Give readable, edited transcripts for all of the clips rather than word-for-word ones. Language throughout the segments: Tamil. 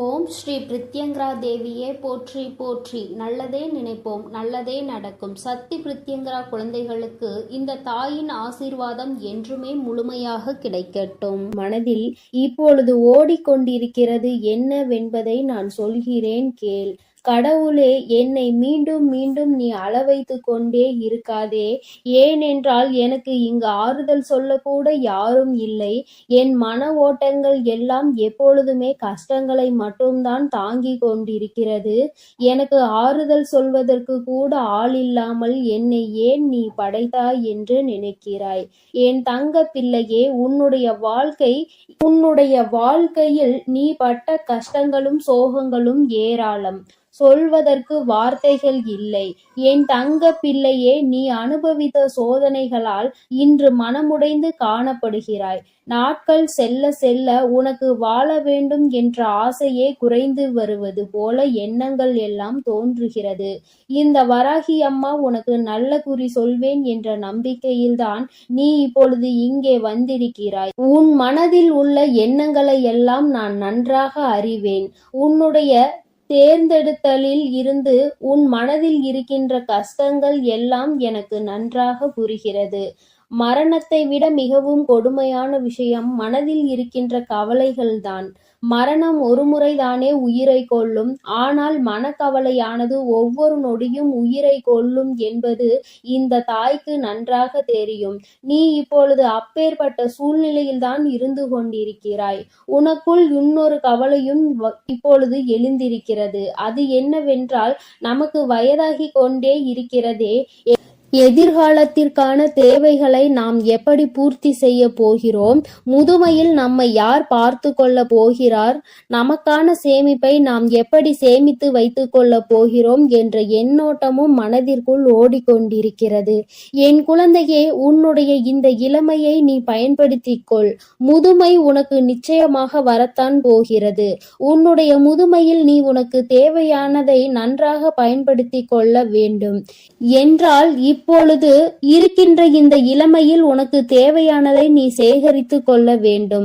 ஓம் ஸ்ரீ பிரித்யங்கரா தேவியே போற்றி போற்றி. நல்லதே நினைப்போம், நல்லதே நடக்கும். சக்தி பிரித்யங்கரா குழந்தைகளுக்கு இந்த தாயின் ஆசீர்வாதம் என்றுமே முழுமையாக கிடைக்கட்டும். மனதில் இப்பொழுது ஓடிக்கொண்டிருக்கிறது என்னவென்பதை நான் சொல்கிறேன் கேள். கடவுளே, என்னை மீண்டும் மீண்டும் நீ அளவைத்து கொண்டே இருக்காதே. ஏனென்றால் எனக்கு இங்கு ஆறுதல் சொல்லக்கூட யாரும் இல்லை. என் மன ஓட்டங்கள் எல்லாம் எப்பொழுதுமே கஷ்டங்களை மட்டும்தான் தாங்கிக் கொண்டிருக்கிறது. எனக்கு ஆறுதல் சொல்வதற்கு கூட ஆள் இல்லாமல் என்னை ஏன் நீ படைத்தாய் என்று நினைக்கிறாய். என் தங்க பிள்ளையே, உன்னுடைய வாழ்க்கையில் நீ பட்ட கஷ்டங்களும் சோகங்களும் ஏராளம். சொல்வதற்கு வார்த்தைகள் இல்லை. என் தங்க பிள்ளையே, நீ அனுபவித்த சோதனைகளால் இன்று மனமுடைந்து காணப்படுகிறாய். நாட்கள் செல்ல செல்ல உனக்கு வாழ வேண்டும் என்ற ஆசையே குறைந்து வருவது போல எண்ணங்கள் எல்லாம் தோன்றுகிறது. இந்த வராகி அம்மா உனக்கு நல்ல குறி சொல்வேன் என்ற நம்பிக்கையில்தான் நீ இப்பொழுது இங்கே வந்திருக்கிறாய். உன் மனதில் உள்ள எண்ணங்களை எல்லாம் நான் நன்றாக அறிவேன். உன்னுடைய தேர்ந்தெடுத்தலில் இருந்து உன் மனதில் இருக்கின்ற கஷ்டங்கள் எல்லாம் எனக்கு நன்றாக புரிகிறது. மரணத்தை விட மிகவும் கொடுமையான விஷயம் மனதில் இருக்கின்ற கவலைகள்தான். மரணம் ஒரு முறைதானே உயிரை கொல்லும். ஆனால் மனக்கவலையானது ஒவ்வொரு நொடியும் உயிரை கொல்லும் என்பது இந்த தாய்க்கு நன்றாக தெரியும். நீ இப்பொழுது அப்பேற்பட்ட சூழ்நிலையில்தான் இருந்து கொண்டிருக்கிறாய். உனக்குள் இன்னொரு கவலையும் இப்பொழுது எழுந்திருக்கிறது. அது என்னவென்றால், நமக்கு வயதாகி கொண்டே இருக்கிறதே, எதிர்காலத்திற்கான தேவைகளை நாம் எப்படி பூர்த்தி செய்ய போகிறோம்? முதுமையில் நம்மை யார் பார்த்து கொள்ள போகிறார்? நமக்கான சேமிப்பை நாம் எப்படி சேமித்து வைத்து கொள்ள போகிறோம் என்ற எண்ணோட்டமும் மனதிற்குள் ஓடிக்கொண்டிருக்கிறது. என் குழந்தையே, உன்னுடைய இந்த இளமையை நீ பயன்படுத்திக் கொள். முதுமை உனக்கு நிச்சயமாக வரத்தான் போகிறது. உன்னுடைய முதுமையில் நீ உனக்கு தேவையானதை நன்றாக பயன்படுத்தி கொள்ள வேண்டும் என்றால் இப்பொழுது இருக்கின்ற இந்த இளமையில் உனக்கு தேவையானதை நீ சேகரித்து கொள்ள வேண்டும்.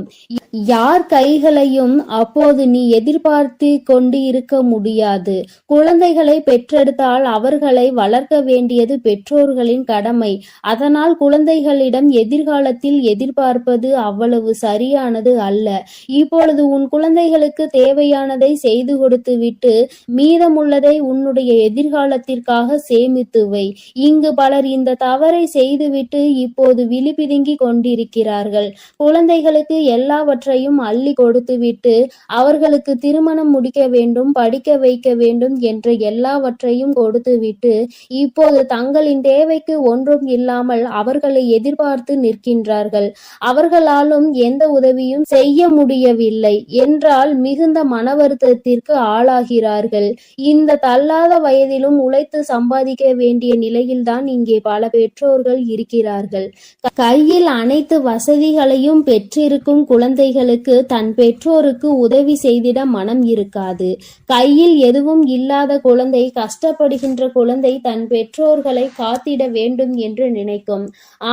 யார் கைகளையும் அப்போது நீ எதிர்பார்த்து கொண்டு இருக்க முடியாது. குழந்தைகளை பெற்றெடுத்தால் அவர்களை வளர்க்க வேண்டியது பெற்றோர்களின் கடமை. அதனால் குழந்தைகளிடம் எதிர்காலத்தில் எதிர்பார்ப்பது அவ்வளவு சரியானது அல்ல. இப்பொழுது உன் குழந்தைகளுக்கு தேவையானதை செய்து கொடுத்து விட்டு மீதமுள்ளதை உன்னுடைய எதிர்காலத்திற்காக சேமித்து வை. இங்கு பலர் இந்த தவறை செய்துவிட்டு இப்போது விழிபிதுங்கி கொண்டிருக்கிறார்கள். குழந்தைகளுக்கு எல்லாவற்றையும் அள்ளி கொடுத்துவிட்டு அவர்களுக்கு திருமணம் முடிக்க வேண்டும், படிக்க வைக்க வேண்டும் என்ற எல்லாவற்றையும் கொடுத்துவிட்டு இப்போது தங்களின் தேவைக்கு ஒன்றும் இல்லாமல் அவர்களை எதிர்பார்த்து நிற்கின்றார்கள். அவர்களாலும் எந்த உதவியும் செய்ய முடியவில்லை என்றால் மிகுந்த மன வருத்தத்திற்கு ஆளாகிறார்கள். இந்த தள்ளாத வயதிலும் உழைத்து சம்பாதிக்க வேண்டிய நிலையில்தான் இங்கே பல பெற்றோர்கள் இருக்கிறார்கள். கையில் அனைத்து வசதிகளையும் பெற்றிருக்கும் குழந்தைகளுக்கு தன் பெற்றோருக்கு உதவி செய்திட மனம் இருக்காது. கையில் எதுவும் இல்லாத குழந்தை, கஷ்டப்படுகின்ற குழந்தை தன் பெற்றோர்களை காத்திட வேண்டும் என்று நினைக்கும்.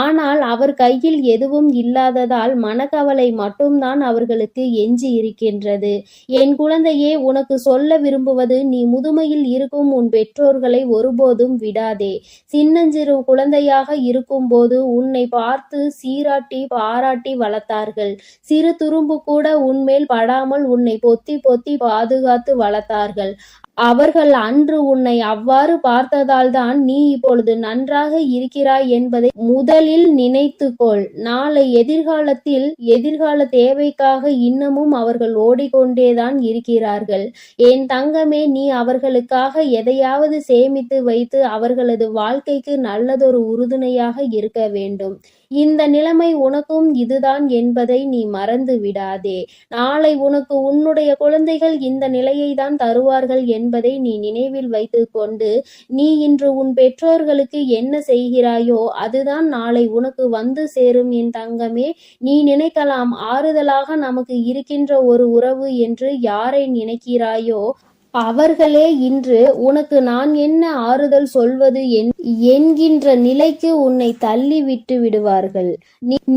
ஆனால் அவர் கையில் எதுவும் இல்லாததால் மனக்கவலை மட்டும்தான் அவர்களுக்கு எஞ்சி இருக்கின்றது. என் குழந்தையே, உனக்கு சொல்ல விரும்புவது, நீ முதுமையில் இருக்கும் உன் பெற்றோர்களை ஒருபோதும் விடாதே. சின்னஞ்சிறு குழந்தையாக இருக்கும் போது உன்னை பார்த்து சீராட்டி பாராட்டி வளர்த்தார்கள். சிறு துரும்பு கூட உன்மேல் படாமல் உன்னை பொத்தி பொத்தி பாதுகாத்து வளர்த்தார்கள். அவர்கள் அன்று உன்னை அவ்வாறு பார்த்ததால்தான் நீ இப்பொழுது நன்றாக இருக்கிறாய் என்பதை முதலில் நினைத்துக்கொள். நாளை எதிர்கால தேவைக்காக இன்னமும் அவர்கள் ஓடிக்கொண்டேதான் இருக்கிறார்கள். என் தங்கமே, நீ அவர்களுக்காக எதையாவது சேமித்து வைத்து அவர்களது வாழ்க்கைக்கு நல்லதொரு உறுதுணையாக இருக்க வேண்டும். இந்த நிலைமை உனக்கும் இதுதான் என்பதை நீ மறந்து விடாதே. நாளை உனக்கு உன்னுடைய குழந்தைகள் இந்த நிலையை தான் தருவார்கள் என்பதை நீ நினைவில் வைத்து கொண்டு, நீ இன்று உன் பெற்றோர்களுக்கு என்ன செய்கிறாயோ அதுதான் நாளை உனக்கு வந்து சேரும். என் தங்கமே, நீ நினைக்கலாம், ஆறுதலாக நமக்கு இருக்கின்ற ஒரு உறவு என்று யாரை நினைக்கிறாயோ அவர்களே இன்று உனக்கு நான் என்ன ஆறுதல் சொல்வது என்கின்ற நிலைக்கு உன்னை தள்ளி விட்டு விடுவார்கள்.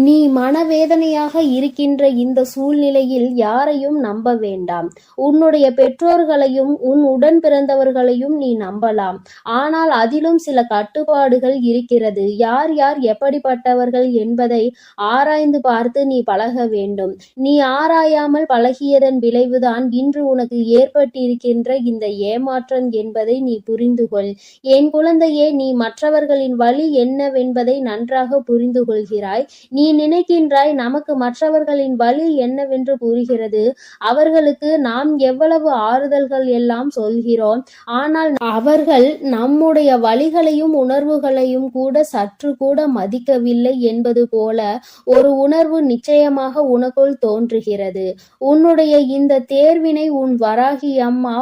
நீ மனவேதனையாக இருக்கின்ற இந்த சூழ்நிலையில் யாரையும் நம்ப வேண்டாம். உன்னுடைய பெற்றோர்களையும் உன் உடன் பிறந்தவர்களையும் நீ நம்பலாம். ஆனால் அதிலும் சில கட்டுப்பாடுகள் இருக்கிறது. யார் யார் எப்படிப்பட்டவர்கள் என்பதை ஆராய்ந்து பார்த்து நீ பழக வேண்டும். நீ ஆராயாமல் பழகியதன் விளைவுதான் இன்று உனக்கு ஏற்பட்டிருக்கின்ற இந்த ஏமாற்றம் என்பதை நீ புரிந்து கொள். என் குழந்தையே, நீ மற்றவர்களின் வழி என்னவென்பதை நன்றாக புரிந்து கொள்கிறாய். நீ நினைக்கின்றாய் நமக்கு மற்றவர்களின் வழி என்னவென்று புரிகிறது, அவர்களுக்கு நாம் எவ்வளவு ஆறுதல்கள் எல்லாம் சொல்கிறோம். ஆனால் அவர்கள் நம்முடைய வழிகளையும் உணர்வுகளையும் கூட சற்று கூட மதிக்கவில்லை என்பது போல ஒரு உணர்வு நிச்சயமாக உனக்குள் தோன்றுகிறது. உன்னுடைய இந்த தேர்வினை உன் வராகி அம்மா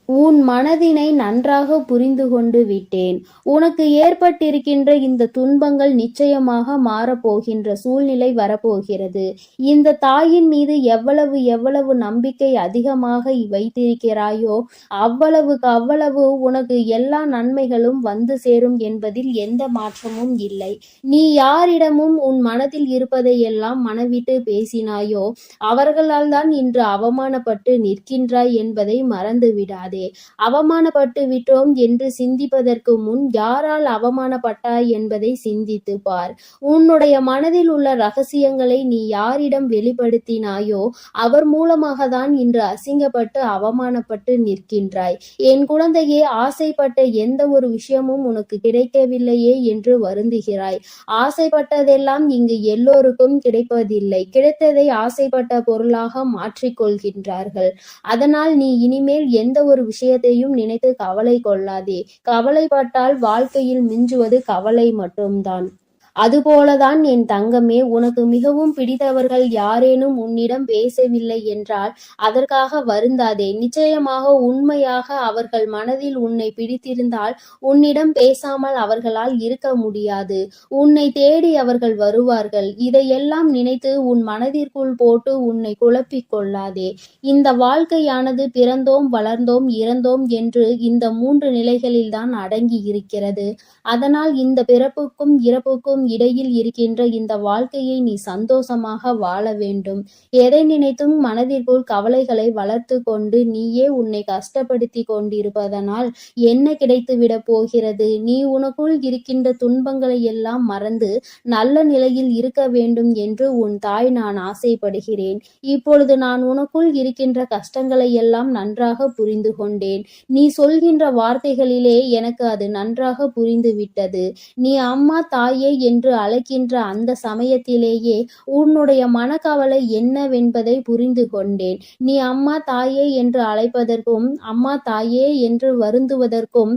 உன் மனதினை நன்றாக புரிந்து கொண்டு விட்டேன். உனக்கு ஏற்பட்டிருக்கின்ற இந்த துன்பங்கள் நிச்சயமாக மாறப்போகின்ற சூழ்நிலை வரப்போகிறது. இந்த தாயின் மீது எவ்வளவு எவ்வளவு நம்பிக்கை அதிகமாக வைத்திருக்கிறாயோ அவ்வளவுக்கு அவ்வளவு உனக்கு எல்லா நன்மைகளும் வந்து சேரும் என்பதில் எந்த மாற்றமும் இல்லை. நீ யாரிடமும் உன் மனதில் இருப்பதையெல்லாம் மனவிட்டு பேசினாயோ அவர்களால் தான் இன்று அவமானப்பட்டு நிற்கின்றாய் என்பதை மறந்து விடாதே. அவமானப்பட்டு விட்டோம் என்று சிந்திப்பதற்கு முன் யாரால் அவமானப்பட்டாய் என்பதை சிந்தித்து பார். உன்னுடைய மனதில் உள்ள ரகசியங்களை நீ யாரிடம் வெளிப்படுத்தினாயோ அவர் மூலமாக தான் இன்று அசிங்கப்பட்டு அவமானப்பட்டு நிற்கின்றாய். என் குழந்தையே, ஆசைப்பட்ட எந்த ஒரு விஷயமும் உனக்கு கிடைக்கவில்லையே என்று வருந்துகிறாய். ஆசைப்பட்டதெல்லாம் இங்கு எல்லோருக்கும் கிடைப்பதில்லை. கிடைத்ததை ஆசைப்பட்ட பொருளாக மாற்றிக்கொள்கின்றார்கள். அதனால் நீ இனிமேல் எந்த ஒரு விஷயத்தையும் நினைத்து கவலை கொள்ளாதே. கவலைப்பட்டால் வாழ்க்கையில் மிஞ்சுவது கவலை மட்டும்தான். அதுபோலதான் என் தங்கமே, உனக்கு மிகவும் பிடித்தவர்கள் யாரேனும் உன்னிடம் பேசவில்லை என்றால் அதற்காக வருந்தாதே. நிச்சயமாக உண்மையாக அவர்கள் மனதில் உன்னை பிடித்திருந்தால் உன்னிடம் பேசாமல் அவர்களால் இருக்க முடியாது. உன்னை தேடி அவர்கள் வருவார்கள். இதையெல்லாம் நினைத்து உன் மனதிற்குள் போட்டு உன்னை குழப்பிக் கொள்ளாதே. இந்த வாழ்க்கையானது பிறந்தோம், வளர்ந்தோம், இறந்தோம் என்று இந்த 3 நிலைகளில்தான் அடங்கி இருக்கிறது. அதனால் இந்த பிறப்புக்கும் இறப்புக்கும் இடையில் இருக்கின்ற இந்த வாழ்க்கையை நீ சந்தோஷமாக வாழ வேண்டும். எதை நினைத்தும் மனதிற்குள் கவலைகளை வளர்த்து கொண்டு நீயே உன்னை கஷ்டப்படுத்தி கொண்டிருப்பதனால் என்ன கிடைத்துவிட போகிறது? நீ உனக்குள் இருக்கின்ற துன்பங்களை எல்லாம் மறந்து நல்ல நிலையில் இருக்க வேண்டும் என்று உன் தாய் நான் ஆசைப்படுகிறேன். இப்பொழுது நான் உனக்குள் இருக்கின்ற கஷ்டங்களை எல்லாம் நன்றாக புரிந்து கொண்டேன். நீ சொல்கின்ற வார்த்தைகளிலே எனக்கு அது நன்றாக புரிந்து விட்டது. நீ அம்மா, தாயே என்று அழைக்கின்ற அந்த சமயத்திலேயே உன்னுடைய மனக்கவலை என்னவென்பதை புரிந்து கொண்டேன். நீ அம்மா, தாயே என்று அழைப்பதற்கும் அம்மா, தாயே என்று வருந்துவதற்கும்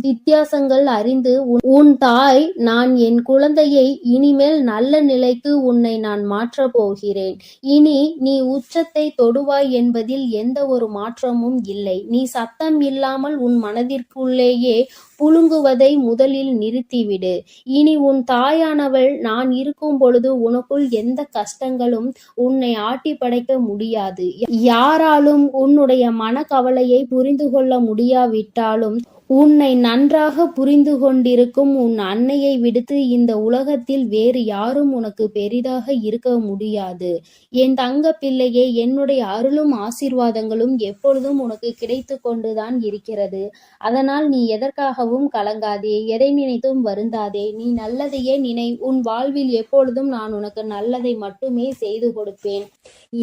வித்தியாசங்கள் அறிந்து உன் தாய் நான் என் குழந்தையை இனிமேல் நல்ல நிலைக்கு உன்னை நான் மாற்றப் போகிறேன். இனி நீ உச்சத்தை தொடுவாய் என்பதில் எந்த ஒரு மாற்றமும் இல்லை. நீ சத்தம் இல்லாமல் உன் மனதிற்குள்ளேயே புழுங்குவதை முதலில் நிறுத்திவிடு. இனி உன் தாயானவள் நான் இருக்கும் பொழுது உனக்குள் எந்த கஷ்டங்களும் உன்னை ஆட்டி படைக்க முடியாது. யாராலும் உன்னுடைய மனக்கவலையை புரிந்து கொள்ள முடியாவிட்டாலும் உன்னை நன்றாக புரிந்து கொண்டிருக்கும் உன் அன்னையை விடுத்து இந்த உலகத்தில் வேறு யாரும் உனக்கு பெரிதாக இருக்க முடியாது. என் தங்க பிள்ளையே, என்னுடைய அருளும் ஆசீர்வாதங்களும் எப்பொழுதும் உனக்கு கிடைத்து கொண்டுதான் இருக்கிறது. அதனால் நீ எதற்காகவும் கலங்காதே, எதை நினைத்தும் வருந்தாதே. நீ நல்லதையே நினை. உன் வாழ்வில் எப்பொழுதும் நான் உனக்கு நல்லதை மட்டுமே செய்து கொடுப்பேன்.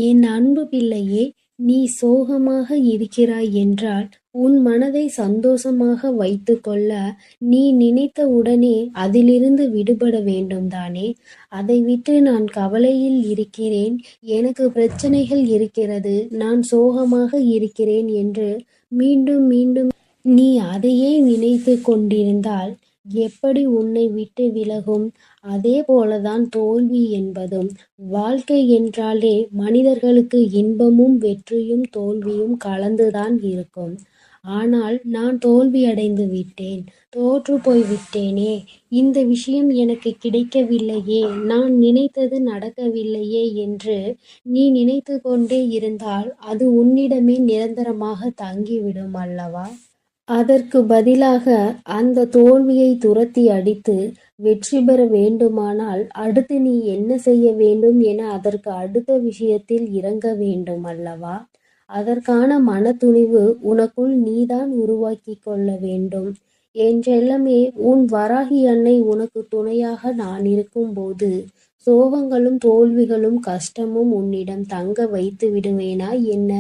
என் அன்பு பிள்ளையே, நீ சோகமாக இருக்கிறாய் என்றால் உன் மனதை சந்தோஷமாக வைத்து கொள்ள நீ நினைத்த உடனே அதிலிருந்து விடுபட வேண்டும் தானே? அதை விட்டு நான் கவலையில் இருக்கிறேன், எனக்கு பிரச்சனைகள் இருக்கிறது, நான் சோகமாக இருக்கிறேன் என்று மீண்டும் மீண்டும் நீ அதையே நினைத்து கொண்டிருந்தால் எப்படி உன்னை விட்டு விலகும்? அதே போலதான் தோல்வி என்பதும். வாழ்க்கை என்றாலே மனிதர்களுக்கு இன்பமும் வெற்றியும் தோல்வியும் கலந்துதான் இருக்கும். ஆனால் நான் தோல்வியடைந்து விட்டேன். தோற்றுப் போய் விட்டேனே! இந்த விஷயம் எனக்குக் கிடைக்கவில்லையே! நான் நினைத்தது நடக்கவில்லையே என்று நீ நினைத்துக் கொண்டே இருந்தால் அது உன்னிடமே நிரந்தரமாகத் தங்கிவிடும் அல்லவா? அதற்குப் பதிலாக அந்தத் தோல்வியைத் துரத்தி அடித்து வெற்றி பெற வேண்டுமானால் அடுத்து நீ என்ன செய்ய வேண்டும் என அதற்கு அடுத்த விஷயத்தில் இறங்க வேண்டும் அல்லவா? அதற்கான மனத்துணிவு உனக்குள் நீதான் உருவாக்கிக் கொள்ள வேண்டும். என் செல்லமே, உன் வராகி அன்னை உனக்குத் துணையாக நான் இருக்கும்போது சோகங்களும் தோல்விகளும் கஷ்டமும் உன்னிடம் தங்க வைத்து விடுவேனா என்ன?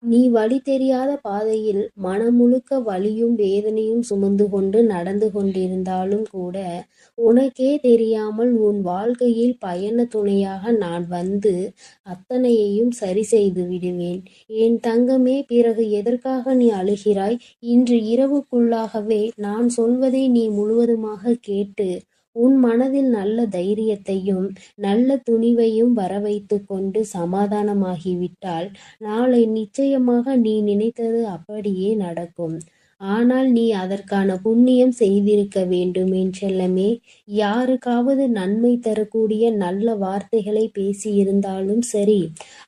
நீ வழி தெரியாத பாதையில் மனம் முழுக்க வலியும் வேதனையும் சுமந்து கொண்டு நடந்து கொண்டிருந்தாலும் கூட உனக்கே தெரியாமல் உன் வாழ்க்கையில் பயண துணையாக நான் வந்து அத்தனையையும் சரி செய்து விடுவேன். என் தங்கமே, பிறகு எதற்காக நீ அழுகிறாய்? இன்று இரவுக்குள்ளாகவே நான் சொல்வதை நீ முழுவதுமாக கேட்டு உன் மனதில் நல்ல தைரியத்தையும் நல்ல துணிவையும் வரவைத்துக் கொண்டு சமாதானமாகிவிட்டால் நாளை நிச்சயமாக நீ நினைத்தது அப்படியே நடக்கும். ஆனால் நீ அதற்கான புண்ணியம் செய்திருக்க வேண்டும் என் செல்லமே. யாருக்காவது நன்மை தரக்கூடிய நல்ல வார்த்தைகளை பேசியிருந்தாலும் சரி,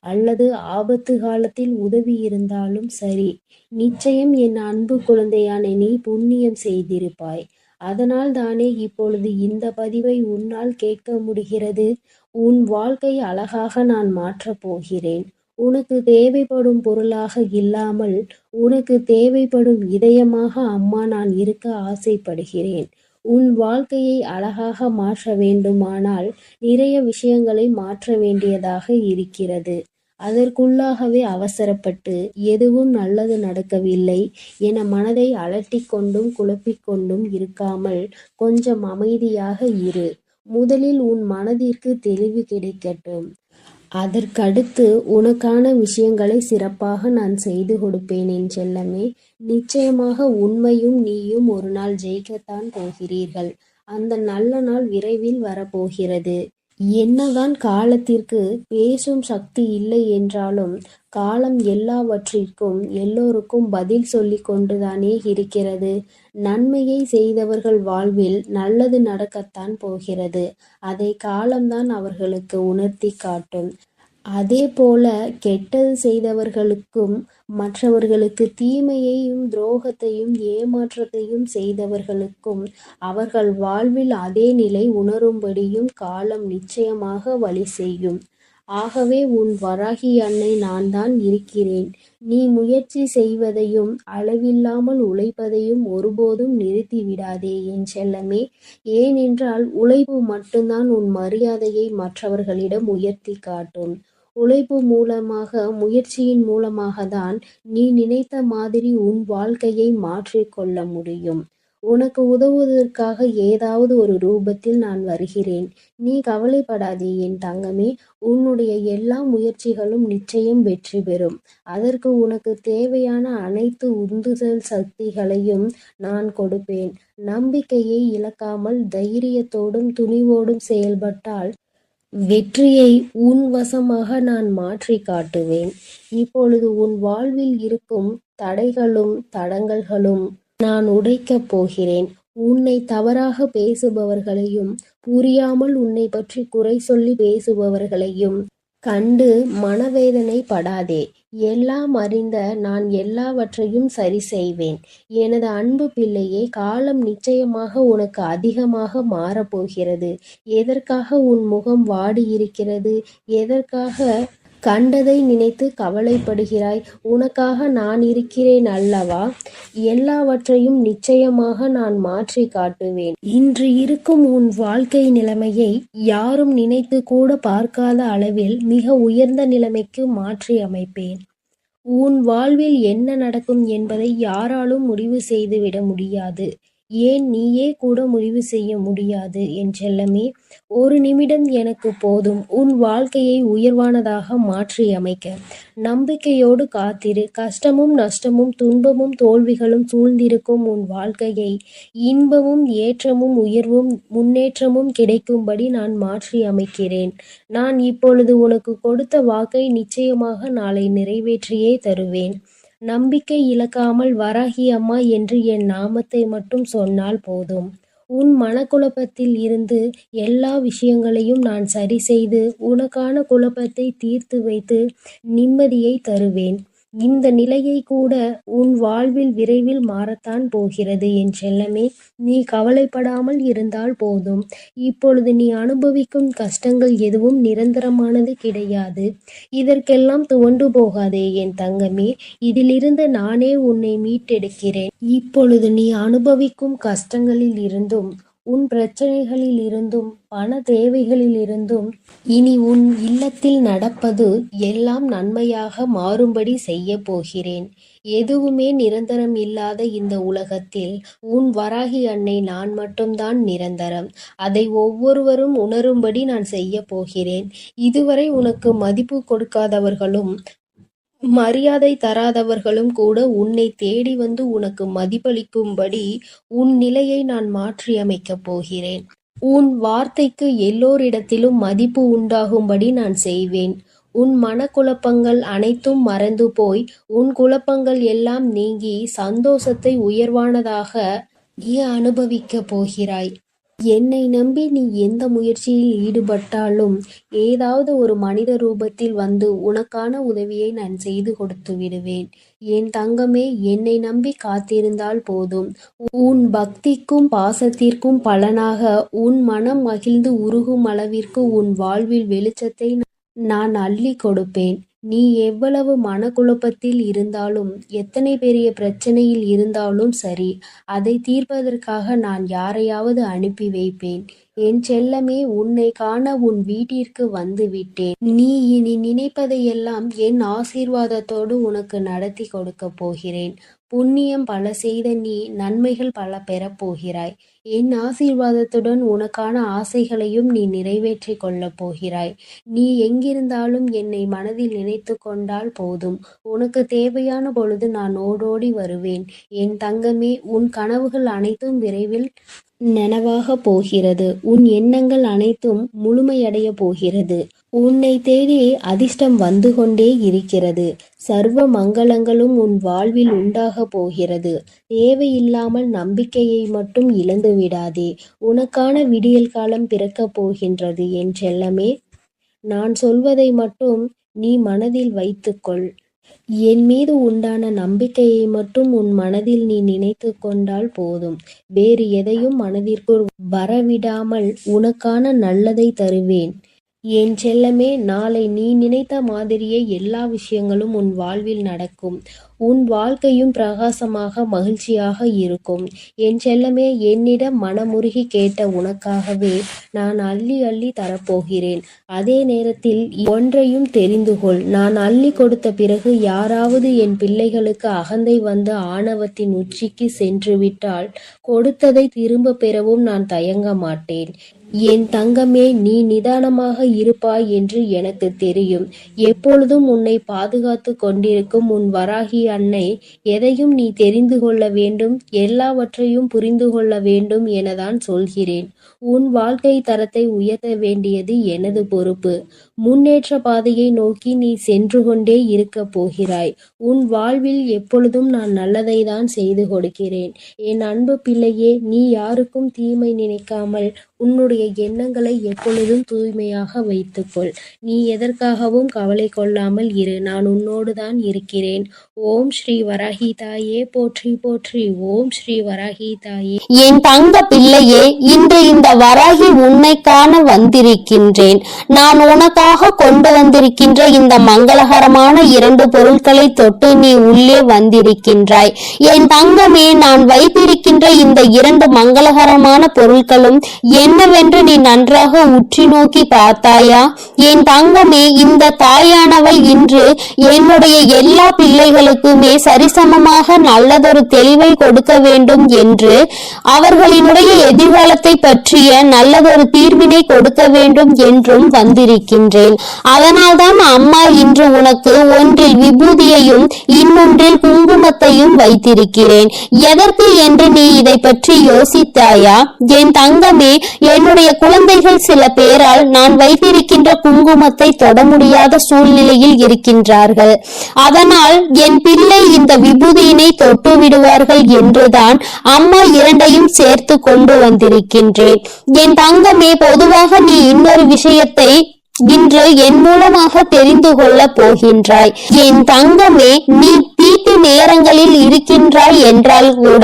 அல்லது ஆபத்து காலத்தில் உதவி இருந்தாலும் சரி, நிச்சயம் என் அன்பு குழந்தையான நீ புண்ணியம் செய்திருப்பாய். அதனால் தானே இப்பொழுது இந்த பதிவை உன்னால் கேட்க முடிகிறது. உன் வாழ்க்கை அழகாக நான் மாற்றப் போகிறேன். உனக்கு தேவைப்படும் பொருளாக இல்லாமல் உனக்கு தேவைப்படும் இதயமாக அம்மா நான் இருக்க ஆசைப்படுகிறேன். உன் வாழ்க்கையை அழகாக மாற்ற வேண்டுமானால் நிறைய விஷயங்களை மாற்ற வேண்டியதாக இருக்கிறது. அதற்குள்ளாகவே அவசரப்பட்டு எதுவும் நல்லது நடக்கவில்லை என மனதை அலட்டிக் கொண்டும் குழப்பிக் கொண்டும் இருக்காமல் கொஞ்சம் அமைதியாக இரு. முதலில் உன் மனதிற்கு தெளிவு கிடைக்கட்டும். அதற்கடுத்து உனக்கான விஷயங்களை சிறப்பாக நான் செய்து கொடுப்பேன் என் செல்லமே. நிச்சயமாக உண்மையும் நீயும் ஒரு நாள் ஜெயிக்கத்தான் போகிறீர்கள். அந்த நல்ல நாள் விரைவில் வரப்போகிறது. என்னதான் காலத்திற்கு பேசும் சக்தி இல்லை என்றாலும் காலம் எல்லாவற்றிற்கும் எல்லோருக்கும் பதில் சொல்லிக் கொண்டுதானே இருக்கிறது. நன்மையை செய்தவர்கள் வாழ்வில் நல்லது நடக்கத்தான் போகிறது. அதை காலம்தான் அவர்களுக்கு உணர்த்தி காட்டும். அதே போல கெட்டது செய்தவர்களுக்கும் மற்றவர்களுக்கு தீமையையும் துரோகத்தையும் ஏமாற்றத்தையும் செய்தவர்களுக்கும் அவர்கள் வாழ்வில் அதே நிலை உணரும்படியும் காலம் நிச்சயமாக வழி செய்யும். ஆகவே உன் வராகி அன்னை நான் தான் இருக்கிறேன். நீ முயற்சி செய்வதையும் அளவில்லாமல் உழைப்பதையும் ஒருபோதும் நிறுத்திவிடாதே என் செல்லமே. ஏனென்றால் உழைப்பு மட்டும்தான் உன் மரியாதையை மற்றவர்களிடம் உயர்த்தி காட்டும். உழைப்பு மூலமாக முயற்சியின் மூலமாகத்தான் நீ நினைத்த மாதிரி உன் வாழ்க்கையை மாற்றிக்கொள்ள முடியும். உனக்கு உதவுவதற்காக ஏதாவது ஒரு ரூபத்தில் நான் வருகிறேன். நீ கவலைப்படாதே என் தங்கமே. உன்னுடைய எல்லா முயற்சிகளும் நிச்சயம் வெற்றி பெறும். அதற்கு உனக்கு தேவையான அனைத்து உந்துதல் சக்திகளையும் நான் கொடுப்பேன். நம்பிக்கையை இழக்காமல் தைரியத்தோடும் துணிவோடும் செயல்பட்டால் வெற்றியை உன் வசமாக நான் மாற்றி காட்டுவேன். இப்பொழுது உன் வாழ்வில் இருக்கும் தடைகளும் தடங்கல்களும் நான் உடைக்கப் போகிறேன். உன்னை தவறாக பேசுபவர்களையும் புரியாமல் உன்னை பற்றி குறை சொல்லி பேசுபவர்களையும் கண்டு மனவேதனை படாதே. எல்லாம் அறிந்த நான் எல்லாவற்றையும் சரி செய்வேன். எனது அன்பு பிள்ளையே, காலம் நிச்சயமாக உனக்கு அதிகமாக மாறப்போகிறது. எதற்காக உன் முகம் வாடியிருக்கிறது? எதற்காக கண்டதை நினைத்து கவலைப்படுகிறாய்? உனக்காக நான் இருக்கிறேன் அல்லவா? எல்லாவற்றையும் நிச்சயமாக நான் மாற்றி காட்டுவேன். இன்று இருக்கும் உன் வாழ்க்கை நிலைமையை யாரும் நினைத்து கூட பார்க்காத அளவில் மிக உயர்ந்த நிலைமைக்கு மாற்றி அமைப்பேன். உன் வாழ்வில் என்ன நடக்கும் என்பதை யாராலும் முடிவு செய்துவிட முடியாது. ஏன் நீயே கூட முடிவு செய்ய முடியாது என் செல்லமே. ஒரு நிமிடம் எனக்கு போதும் உன் வாழ்க்கையை உயர்வானதாக மாற்றி அமைக்க. நம்பிக்கையோடு காத்திரு. கஷ்டமும் நஷ்டமும் துன்பமும் தோல்விகளும் சூழ்ந்திருக்கும் உன் வாழ்க்கையை இன்பமும் ஏற்றமும் உயர்வும் முன்னேற்றமும் கிடைக்கும்படி நான் மாற்றி அமைக்கிறேன். நான் இப்பொழுது உனக்கு கொடுத்த வாக்கை நிச்சயமாக நாளை நிறைவேற்றியே தருவேன். நம்பிக்கை இழக்காமல் வராகி அம்மா என்று என் நாமத்தை மட்டும் சொன்னால் போதும். உன் மனக்குழப்பத்தில் இருந்து எல்லா விஷயங்களையும் நான் சரி செய்து உனக்கான குழப்பத்தை தீர்த்து வைத்து நிம்மதியை தருவேன். இந்த நிலையை கூட உன் வாழ்வில் விரைவில் மாறத்தான் போகிறது என் செல்லமே. நீ கவலைப்படாமல் இருந்தால் போதும். இப்பொழுது நீ அனுபவிக்கும் கஷ்டங்கள் எதுவும் நிரந்தரமானது கிடையாது. இதற்கெல்லாம் துவண்டு போகாதே என் தங்கமே. இதிலிருந்து நானே உன்னை மீட்டெடுக்கிறேன். இப்பொழுது நீ அனுபவிக்கும் கஷ்டங்களில் இருந்தும் உன் பிரச்சனைகளில் இருந்தும் பண தேவைகளில் இருந்தும் இனி உன் இல்லத்தில் நடப்பது எல்லாம் நன்மையாக மாறும்படி செய்ய போகிறேன். எதுவுமே நிரந்தரம் இல்லாத இந்த உலகத்தில் உன் வராகி அன்னை நான் மட்டும்தான் நிரந்தரம். அதை ஒவ்வொருவரும் உணரும்படி நான் செய்ய போகிறேன். இதுவரை உனக்கு மதிப்பு கொடுக்காதவர்களும் மரியாதை தராதவர்களும் கூட உன்னை தேடி வந்து உனக்கு மதிப்பளிக்கும்படி உன் நிலையை நான் மாற்றியமைக்கப் போகிறேன். உன் வார்த்தைக்கு எல்லோரிடத்திலும் மதிப்பு உண்டாகும்படி நான் செய்வேன். உன் மனக்குழப்பங்கள் அனைத்தும் மறந்து போய் உன் குழப்பங்கள் எல்லாம் நீங்கி சந்தோஷத்தை உயர்வானதாக நீ அனுபவிக்கப் போகிறாய். என்னை நம்பி நீ எந்த முயற்சியில் ஈடுபட்டாலும் ஏதாவது ஒரு மனித ரூபத்தில் வந்து உனக்கான உதவியை நான் செய்து கொடுத்து விடுவேன். என் தங்கமே, என்னை நம்பி காத்திருந்தால் போதும். உன் பக்திக்கும் பாசத்திற்கும் பலனாக உன் மனம் மகிழ்ந்து உருகும் அளவிற்கு உன் வாழ்வில் வெளிச்சத்தை நான் அள்ளி கொடுப்பேன். நீ எவ்வளவு மனக்குழப்பத்தில் இருந்தாலும் எத்தனை பெரிய பிரச்சனையில் இருந்தாலும் சரி, அதை தீர்ப்பதற்காக நான் யாரையாவது அனுப்பி வைப்பேன். என் செல்லமே, உன்னை காண உன் வீட்டிற்கு வந்து விட்டேன். நீ இனி நினைப்பதையெல்லாம் என் ஆசீர்வாதத்தோடு உனக்கு நடத்தி கொடுக்க போகிறேன். புண்ணியம் பல செய்த நீ நன்மைகள் பல பெறப்போகிறாய். என் ஆசீர்வாதத்துடன் உனக்கான ஆசைகளையும் நீ நிறைவேற்றி கொள்ளப் போகிறாய். நீ எங்கிருந்தாலும் என்னை மனதில் நினைத்து கொண்டால் போதும். உனக்கு தேவையான பொழுது நான் ஓடோடி வருவேன். என் தங்கமே, உன் கனவுகள் அனைத்தும் விரைவில் நனவாக போகிறது. உன் எண்ணங்கள் அனைத்தும் முழுமையடைய போகிறது. உன்னை தேடி அதிர்ஷ்டம் வந்து கொண்டே இருக்கிறது. சர்வ மங்களங்களும் உன் வாழ்வில் உண்டாக போகிறது. தேவையில்லாமல் நம்பிக்கையை மட்டும் இழந்து விடாதே. உனக்கான விடியல் காலம் பிறக்கப் போகின்றது என் செல்லமே. நான் சொல்வதை மட்டும் நீ மனதில் வைத்துக்கொள். என் மீது உண்டான நம்பிக்கையை மட்டும் உன் மனதில் நீ நினைத்து கொண்டால் போதும். வேறு எதையும் மனதிற்குள் வரவிடாமல் உனக்கான நல்லதை தருவேன். என் செல்லமே, நாளை நீ நினைத்த மாதிரியே எல்லா விஷயங்களும் உன் வாழ்வில் நடக்கும். உன் வாழ்க்கையும் பிரகாசமாக மகிழ்ச்சியாக இருக்கும். என் செல்லமே, என்னிடம் மனமுருகி கேட்ட உனக்காகவே நான் அள்ளி அள்ளி தரப்போகிறேன். அதே நேரத்தில் ஒன்றையும் தெரிந்து கொள். நான் அள்ளி கொடுத்த பிறகு யாராவது என் பிள்ளைகளுக்கு அகந்தை வந்து ஆணவத்தின் உச்சிக்கு சென்று விட்டால் கொடுத்ததை திரும்ப பெறவும் நான் தயங்க மாட்டேன். என் தங்கமே, நீ நிதானமாக இருப்பாய் என்று எனக்கு தெரியும். எப்பொழுதும் உன்னை பாதுகாத்து கொண்டிருக்கும் உன் வராகி அன்னை எதையும் நீ தெரிந்து கொள்ள வேண்டும், எல்லாவற்றையும் புரிந்து கொள்ள வேண்டும் எனதான் சொல்கிறேன். உன் வாழ்க்கை தரத்தை உயர்த்த வேண்டியது எனது பொறுப்பு. முன்னேற்ற பாதையை நோக்கி நீ சென்று கொண்டே இருக்க போகிறாய். உன் வாழ்வில் எப்பொழுதும் நான் நல்லதை தான் செய்து கொடுக்கிறேன். என் அன்பு பிள்ளையே, நீ யாருக்கும் தீமை நினைக்காமல் உன்னுடைய எண்ணங்களை எப்பொழுதும் தூய்மையாக வைத்துக்கொள். நீ எதற்காகவும் கவலை கொள்ளாமல் இரு. நான் உன்னோடு தான் இருக்கிறேன். ஓம் ஸ்ரீ வராகி தாயே போற்றி போற்றி. ஓம் ஸ்ரீ வராகி தாயே. என் தங்க பிள்ளையே, இன்று இந்த வராகி உன்னை காண வந்திருக்கின்றேன். நான் உனக்காக கொண்டு வந்திருக்கின்ற இந்த மங்களகரமான 2 பொருட்களை தொட்டு நீ உள்ளே வந்திருக்கின்றாய். என் தங்கமே, நான் வைத்திருக்கின்ற இந்த 2 மங்களகரமான பொருட்களும் என்னவென்று நீ நன்றாக உற்றி நோக்கி பார்த்தாயா? என் தங்கமே, இந்த தாயானவள் இன்று என்னுடைய எல்லா பிள்ளைகளுக்குமே சரிசமமாக நல்லதொரு தெளிவை கொடுக்க வேண்டும் என்று, அவர்களினுடைய எதிர்காலத்தை பற்றிய நல்லதொரு தீர்வினை கொடுக்க வேண்டும் என்றும் வந்திருக்கின்றேன். இருக்கின்றேன். அதனால்தான் அம்மா இன்று உனக்கு ஒன்றில் விபூதியையும் இன்னொன்றில் குங்குமத்தையும் வைத்திருக்கிறேன். எதற்கு என்று நீ இதை பற்றி யோசித்தாயா? என் தங்கமே, என்னுடைய குழந்தைகள் சில பேரால் நான் வைத்திருக்கின்ற குங்குமத்தை தொட முடியாத சூழ்நிலையில் இருக்கின்றார்கள். அதனால் என் பிள்ளை இந்த விபூதியினை தொட்டு விடுவார்கள் என்றுதான் அம்மா இரண்டையும் சேர்த்து கொண்டு வந்திருக்கின்றேன். என் தங்கமே, பொதுவாக நீ இன்னொரு விஷயத்தை இன்று என் மூலமாக தெரிந்து கொள்ள போகின்றாய். என் தங்கமே, நீ தீட்டு நேரங்களில் இருக்கின்றாய் என்றால் கூட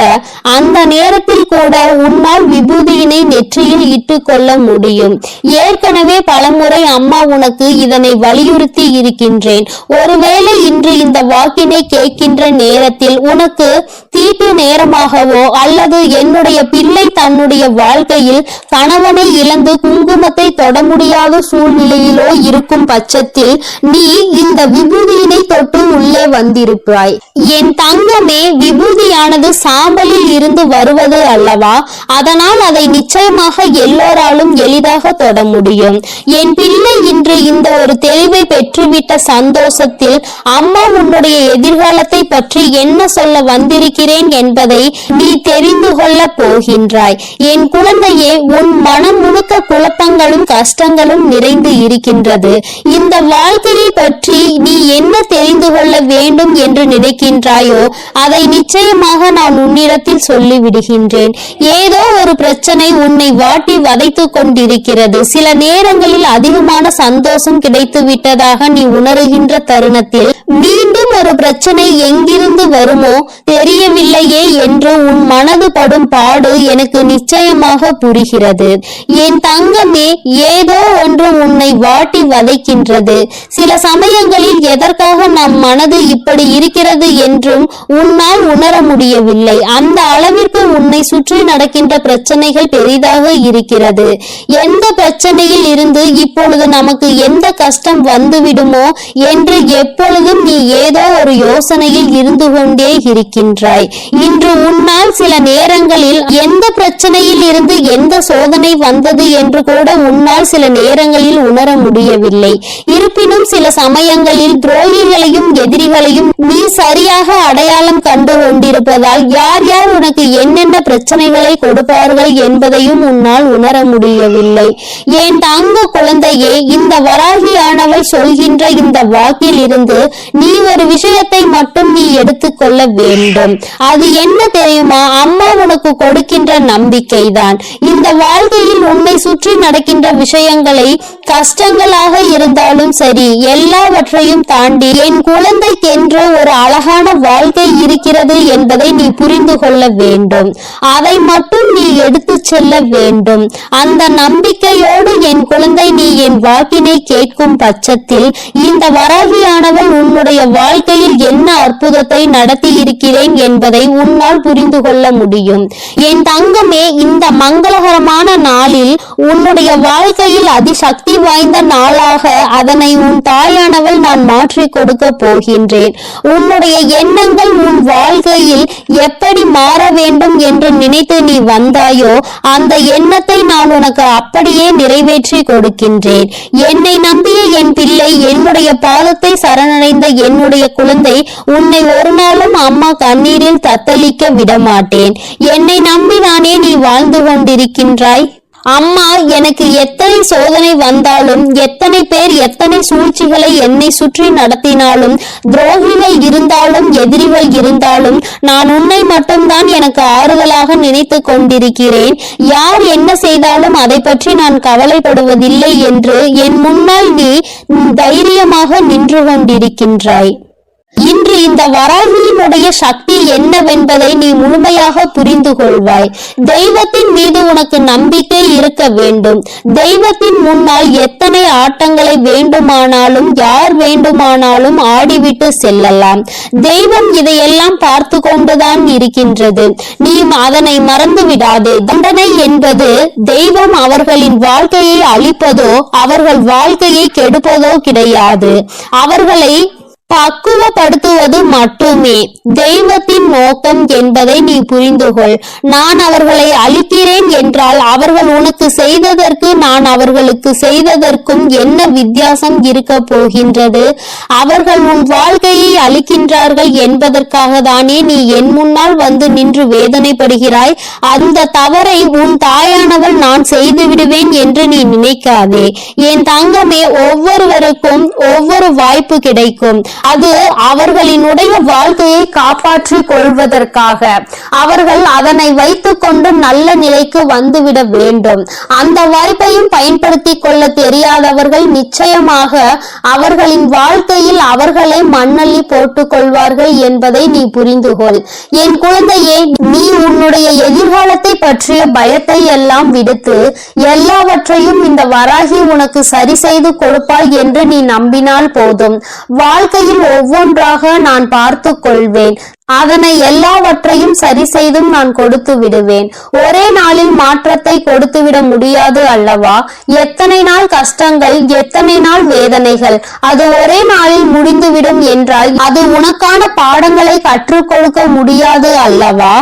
அந்த நேரத்தில் கூட உன்னால் விபூதியினை நெற்றியில் இட்டு கொள்ள முடியும். ஏற்கனவே பலமுறை அம்மா உனக்கு இதனை வலியுறுத்தி இருக்கின்றேன். ஒருவேளை இன்று இந்த வாக்கினை கேட்கின்ற நேரத்தில் உனக்கு தீட்டு நேரமாகவோ அல்லது என்னுடைய பிள்ளை தன்னுடைய வாழ்க்கையில் கணவனை இழந்து குங்குமத்தை தொட முடியாத சூழ்நிலையிலோ இருக்கும் பட்சத்தில் நீ இந்த விபூதியினை தொட்டு உள்ளே வந்திருப்பாய். என் தங்கமே, விபூதியானது சாம்பலில் இருந்து வருவது அல்லவா? அதனால் அதை நிச்சயமாக எல்லோராலும் எளிதாக தொட முடியும். என் பிள்ளை இன்று இந்த ஒரு தெளிவை பெற்றுவிட்ட சந்தோஷத்தில் அம்மா உன்னுடைய எதிர்காலத்தை பற்றி என்ன சொல்ல வந்திருக்கிறேன் என்பதை நீ தெரிந்து கொள்ள போகின்றாய். என் குழந்தையே, உன் மனம் முழுக்க குழப்பங்களும் கஷ்டங்களும் நிறைந்து இருக்கின்றது. இந்த வாழ்க்கையை பற்றி நீ என்ன தெரிந்து கொள்ள வேண்டும் என்று நினைக்கின்றாயோ அதை நிச்சயமாக நான் உன்னிடத்தில் சொல்லிவிடுகின்றேன். ஏதோ ஒரு பிரச்சனை உன்னை வாட்டி வதைத்துக் கொண்டிருக்கிறது. சில நேரங்களில் அதிகமான சந்தோஷம் கிடைத்து விட்டதாக நீ உணர்கின்ற தருணத்தில் மீண்டும் ஒரு பிரச்சனை எங்கிருந்து வருமோ தெரியவில்லையே என்று உன் மனது படும் பாடு எனக்கு நிச்சயமாக புரிகிறது. என் தங்கமே, ஏதோ ஒன்று உன்னை வாட்டி வதைக்கின்றது. சில சமயங்களில் எதற்காக நம் மனது இப்படி இருக்கிறது என்றும் உன்னால் உணர முடியவில்லை. அந்த அளவிற்கு உன்னை சுற்றி நடக்கின்ற பிரச்சனைகள் பெரிதாக இருக்கிறது. எந்த பிரச்சனையில் இருந்து இப்பொழுது நமக்கு எந்த கஷ்டம் வந்துவிடுமோ என்று எப்பொழுதும் நீ ஏதோ ஒரு யோசனையில் இருந்து கொண்டே இருக்கின்றாய். இன்று உன்னால் சில நேரங்களில் எந்த பிரச்சனையில் இருந்து எந்த சோதனை வந்தது என்று கூட உன்னால் சில நேரங்களில் உணர முடியவில்லை. இருப்பினும் சில சமயங்களில் துரோகிகளையும் எதிரிகளையும் நீ சரியாக அடையாளம் கண்டு கொண்டிருப்பதால் யார் யார் உனக்கு என்னென்ன பிரச்சனைகளை கொடுப்பார்கள் என்பதையும் உன்னால் உணர முடியவில்லை. என் தங்க குழந்தையே, இந்த வராகியானவள் சொல்கின்ற இந்த வாக்கில் இருந்து நீ ஒரு விஷயத்தை மட்டும் நீ எடுத்துக்கொள்ள வேண்டும். அது என்ன தெரியுமா? அம்மா உனக்கு கொடுக்கின்ற நம்பிக்கைதான். இந்த வாழ்க்கையில் உன்னை சுற்றி நடக்கின்ற விஷயங்களை கஷ்டங்களாக இருந்தாலும் சரி, எல்லாவற்றையும் தாண்டி என் குழந்தைக்கென்று ஒரு அழகான வாழ்க்கை இருக்கிறது என்பதை நீ புரிந்து கொள்ள வேண்டும். அதை மட்டும் நீ எடுத்து செல்ல வேண்டும். அந்த நம்பிக்கையோடு என் குழந்தை நீ என் வாக்கினை கேட்கும் பட்சத்தில் இந்த வராகியானவள் உன்னுடைய வாழ்க்கையில் என்ன அற்புதத்தை நடத்தி இருக்கிறேன் என்பதை உன்னால் புரிந்து கொள்ள முடியும். என் தங்கமே, இந்த மங்களகரமான நாளில் உன்னுடைய வாழ்க்கையில் அதிசக்தி வாய்ந்த நாளாக அதனை உன் தாயானவள் நான் மாற்றி கொடுக்க போகின்றேன். உன்னுடைய எண்ணங்கள் உன் வாழ்க்கையில் எப்படி மாற வேண்டும் என்று நினைத்து நீ வந்தாயோ அந்த எண்ணத்தை நான் உனக்கு அப்படியே நிறைவேற்றி கொடுக்கின்றேன். என்னை நம்பிய என் பிள்ளை, என்னுடைய பாதத்தை சரணடைந்த என்னுடைய குழந்தை, உன்னை ஒரு நாளும் அம்மா கண்ணீரில் தத்தளிக்க விடமாட்டேன். என்னை நம்பினானே நீ வாழ்ந்து கொண்டிருக்கின்றாய். அம்மா எனக்கு எத்தனை சோதனை வந்தாலும், எத்தனை பேர் எத்தனை சூழ்ச்சிகளை என்னை சுற்றி நடத்தினாலும், துரோகிகள் இருந்தாலும் எதிரிகள் இருந்தாலும் நான் உன்னை மட்டும்தான் எனக்கு ஆறுதலாக நினைத்து கொண்டிருக்கிறேன். யார் என்ன செய்தாலும் அதை பற்றி நான் கவலைப்படுவதில்லை என்று என் முன்னால் நீ தைரியமாக நின்று கொண்டிருக்கின்றாய். இன்று இந்த வராகியினுடைய சக்தி என்னவென்பதை நீ முழுமையாக புரிந்து கொள்வாய். தெய்வத்தின் மீது உனக்கு நம்பிக்கை இருக்க வேண்டும். தெய்வத்தின் முன்னால் எத்தனை ஆட்டங்களை வேண்டுமானாலும் யார் வேண்டுமானாலும் ஆடிவிட்டு செல்லலாம். தெய்வம் இதையெல்லாம் பார்த்து கொண்டுதான் இருக்கின்றது. நீ அதனை மறந்து விடாதே. தண்டனை என்பது தெய்வம் அவர்களின் வாழ்க்கையை அழிப்பதோ அவர்கள் வாழ்க்கையை கெடுப்பதோ கிடையாது. அவர்களை பக்குவப்படுத்துவது மட்டுமே தெய்வத்தின் நோக்கம் என்பதை நீ புரிந்து கொள். நான் அவர்களை அழிக்கிறேன் என்றால் அவர்கள் உனக்கு செய்ததற்கு நான் அவர்களுக்கு செய்ததற்கும் என்ன வித்தியாசம் இருக்க போகின்றது? அவர்கள் உன் வாழ்க்கையை அழிக்கின்றார்கள் என்பதற்காக தானே நீ என் முன்னால் வந்து நின்று வேதனைப்படுகிறாய். அந்த தவறை உன் தாயானவள் நான் செய்து விடுவேன் என்று நீ நினைக்காதே. என் தங்கமே, ஒவ்வொருவருக்கும் ஒவ்வொரு வாய்ப்பு கிடைக்கும். அது அவர்களினுடைய வாழ்க்கையை காப்பாற்றிக் கொள்வதற்காக. அவர்கள் அதனை வைத்துக் கொண்டு நல்ல நிலைக்கு வந்துவிட வேண்டும். அந்த வாய்ப்பையும் பயன்படுத்திக் கொள்ள தெரியாதவர்கள் நிச்சயமாக அவர்களின் வாழ்க்கையில் அவர்களை மண்ணள்ளி போட்டுக் கொள்வார்கள் என்பதை நீ புரிந்து கொள். என் குழந்தையே, நீ உன்னுடைய எதிர்காலத்தை பற்றிய பயத்தை எல்லாம் விடுத்து எல்லாவற்றையும் இந்த வராகி உனக்கு சரி செய்து கொடுப்பாள் என்று நீ நம்பினால் போதும். வாழ்க்கையில் ஒவ்வொன்றாக நான் பார்த்து கொள்வேன். அதனை எல்லாவற்றையும் சரி செய்தும் நான் கொடுத்து விடுவேன். ஒரே நாளில் மாற்றத்தை கொடுத்து விட முடியாது அல்லவா? எத்தனை நாள் கஷ்டங்கள், எத்தனை நாள் வேதனைகள், அது ஒரே நாளில் முடிந்துவிடும் என்றால் அது உனக்கான பாடங்களை கற்றுக் கொடுக்க முடியாது அல்லவா?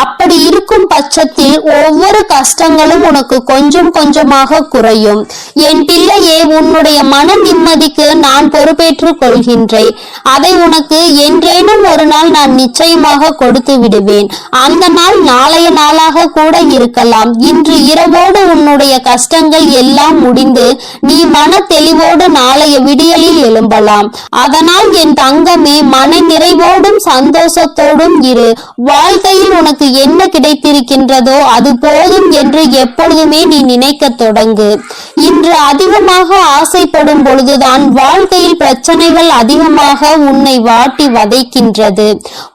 அப்படி இருக்கும் பட்சத்தில் ஒவ்வொரு கஷ்டங்களும் உனக்கு கொஞ்சம் கொஞ்சமாக குறையும். என் பிள்ளையே, உன்னுடைய மன நிம்மதிக்கு நான் பொறுப்பேற்றுக் கொள்கின்றேன். அதை உனக்கு என்றேனும் ஒரு நாள் நான் நிச்சயமாக கொடுத்து விடுவேன். அந்த நாள் நாளைய நாளாக கூட இருக்கலாம். இன்று இரவோடு உன்னுடைய கஷ்டங்கள் எல்லாம் முடிந்து நீ மன தெளிவோடு நாளைய விடியலில் எழும்பலாம். அதனால் என் தங்கமே, மன நிறைவோடும் சந்தோஷத்தோடும் இரு. வாழ்க்கையில் உனக்கு என்ன கிடைத்திருக்கின்றதோ அது போதும் என்று எப்பொழுதுமே நீ நினைக்க தொடங்கு. இன்று அதிகமாக ஆசைப்படும் பொழுதுதான் வாழ்க்கையில் பிரச்சனைகள் அதிகமாக உன்னை வாட்டி வதைக்கின்றது.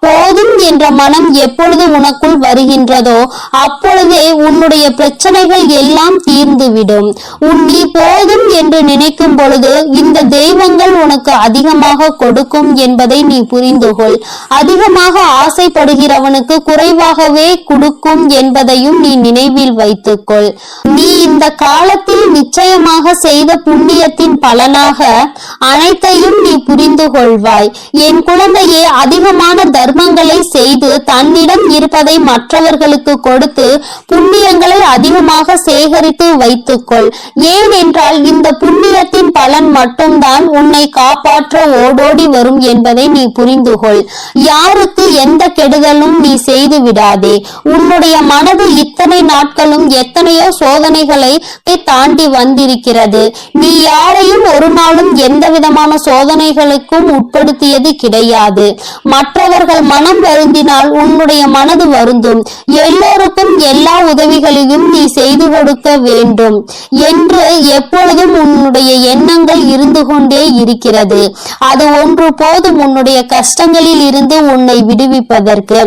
போதும் என்ற மனம் எப்பொழுது உனக்குள் வருகின்றதோ அப்பொழுதே உன்னுடைய பிரச்சனைகள் எல்லாம் தீர்ந்துவிடும். நீ போதும் என்று நினைக்கும் பொழுது இந்த தெய்வங்கள் உனக்கு அதிகமாக கொடுக்கும் என்பதை நீ புரிந்து கொள். அதிகமாக ஆசைப்படுகிறவனுக்கு குறைவாகவே கொடுக்கும் என்பதையும் நீ நினைவில் வைத்துக்கொள். நீ இந்த காலத்தில் நிச்சயமாக செய்த புண்ணியத்தின் பலனாக அனைத்தையும் நீ புரிந்து கொள்வாய். என் குழந்தையே, அதிகமான தர்மங்களை செய்து தன்னிடம் இருப்பதை மற்றவர்களுக்கு கொடுத்து புண்ணியங்களை அதிகமாக சேகரித்து வைத்துக்கொள். ஏனென்றால் இந்த புண்ணியத்தின் பலன் மட்டும்தான் உன்னை காப்பாற்ற ஓடோடி வரும் என்பதை நீ புரிந்து கொள். யாருக்கு எந்த கெடுதலும் நீ செய்து விடாதே. உன்னுடைய மனது இத்தனை நாட்களும் எத்தனையோ சோதனைகளை தாண்டி வந்திருக்கிறது. நீ யாரையும் ஒரு நாளும் எந்த விதமான சோதனைகளுக்கும் உட்படுத்தியது கிடையாது. மற்றவர்கள் மனம் வருந்தினால் உன்னுடைய மனது வருந்தும். எல்லோருக்கும் எல்லா உதவிகளையும் நீ செய்து கொடுக்க வேண்டும் என்று எப்பொழுதும் உன்னுடைய எண்ணங்கள் இருந்து கொண்டே இருக்கிறது. அது ஒன்று போதும் உன்னுடைய கஷ்டங்களில் இருந்து உன்னை விடுவிப்பதற்கு.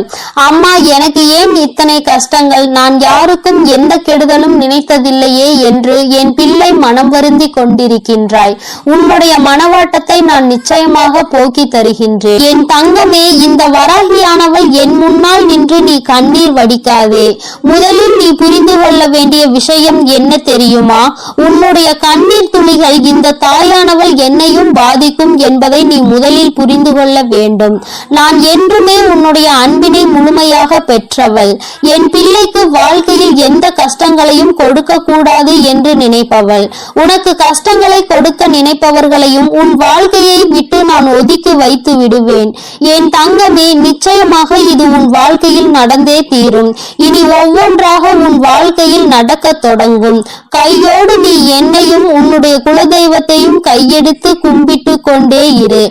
அம்மா, எனக்கு ஏன் இத்தனை கஷ்டங்கள்? நான் யாருக்கும் எந்த கெடுதலும் நினைத்ததில்லையே என்று என் பிள்ளை மனம் வருந்தி கொண்டிருக்கின்றாய். உன்னுடைய மனவாட்டத்தை நான் நிச்சயமாக போக்கி தருகின்றேன். என் தங்கமே, இந்த வராகியானவள் என் முன்னால் நின்று நீ கண்ணீர் வடிக்காதே. முதலில் நீ புரிந்து கொள்ள வேண்டிய விஷயம் என்ன தெரியுமா? உன்னுடைய கண்ணீர் துளிகள் இந்த தாயானவள் என்னையும் பாதிக்கும் என்பதை நீ முதலில் புரிந்து கொள்ள வேண்டும். நான் என்றுமே உன்னுடைய அன்பினை முழுமையாக பெற்றவள். என் பிள்ளைக்கு வாழ்க்கையில் எந்த கஷ்டங்களையும் கொடுக்க கூடாது என்று நினைப்பவள். உனக்கு கஷ்டங்களை கொடுக்க நினைப்பவர்களையும் உன் வாழ்க்கையை விட்டு நான் ஒதுக்கி வைத்து விடுவேன். என் தங்கமே, நிச்சயமாக இது உன் வாழ்க்கையில் நடந்தே தீரும். இனி ஒவ்வொன்றாக உன் வாழ்க்கையில் நடக்க தொடங்கும். கையோடு நீ என்னையும் உன்னுடைய குலதெய்வத்தையும் கையெடுத்து கும்பிட்டு கொண்டே இரு.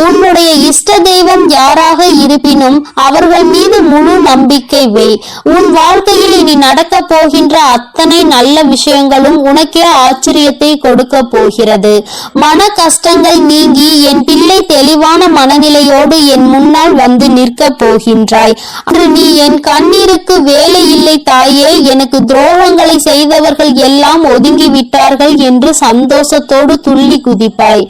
உன்னுடைய இஷ்ட தெய்வம் யாராக இருப்பினும் அவர்கள் மீது முழு நம்பிக்கை வை. உன் வாழ்க்கையில் இனி நடக்க போகின்ற அத்தனை நல்ல விஷயங்களும் உனக்கே ஆச்சரியத்தை கொடுக்க போகிறது. மன கஷ்டங்கள் நீங்கி என் பிள்ளை தெளிவான மனநிலையோடு என் முன்னால் வந்து நிற்க போகின்றாய். அன்று நீ என் கண்ணீருக்கு வேலை இல்லை தாயே, எனக்கு துரோகங்களை செய்தவர்கள் எல்லாம் ஒதுங்கி விட்டார்கள் என்று சந்தோஷத்தோடு துள்ளி குதிப்பாய்.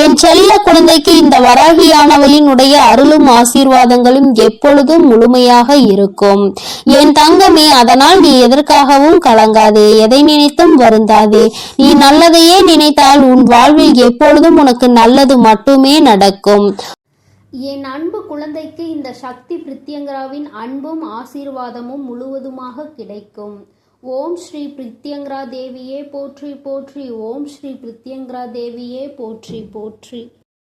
என் செல்ல குழந்தைக்கு இந்த வராகியானவளினுடைய அருளும் ஆசீர்வாதங்களும் எப்பொழுதும் முழுமையாக இருக்கும். என் தங்கமே, அதனால் நீ எதற்காகவும் கலங்காதே, எதை நினைத்தும் வருந்தாதே. நீ நல்லதையே நினைத்தால் உன் வாழ்வில் எப்பொழுதும் உனக்கு நல்லது மட்டுமே நடக்கும். என் அன்பு குழந்தைக்கு இந்த சக்தி பிரித்யங்கராவின் அன்பும் ஆசீர்வாதமும் முழுவதுமாக கிடைக்கும். ஓம் ஸ்ரீ பிரித்யங்கரா தேவியே போற்றி போற்றி. ஓம் ஸ்ரீ பிரித்யங்கரா தேவியே போற்றி போற்றி.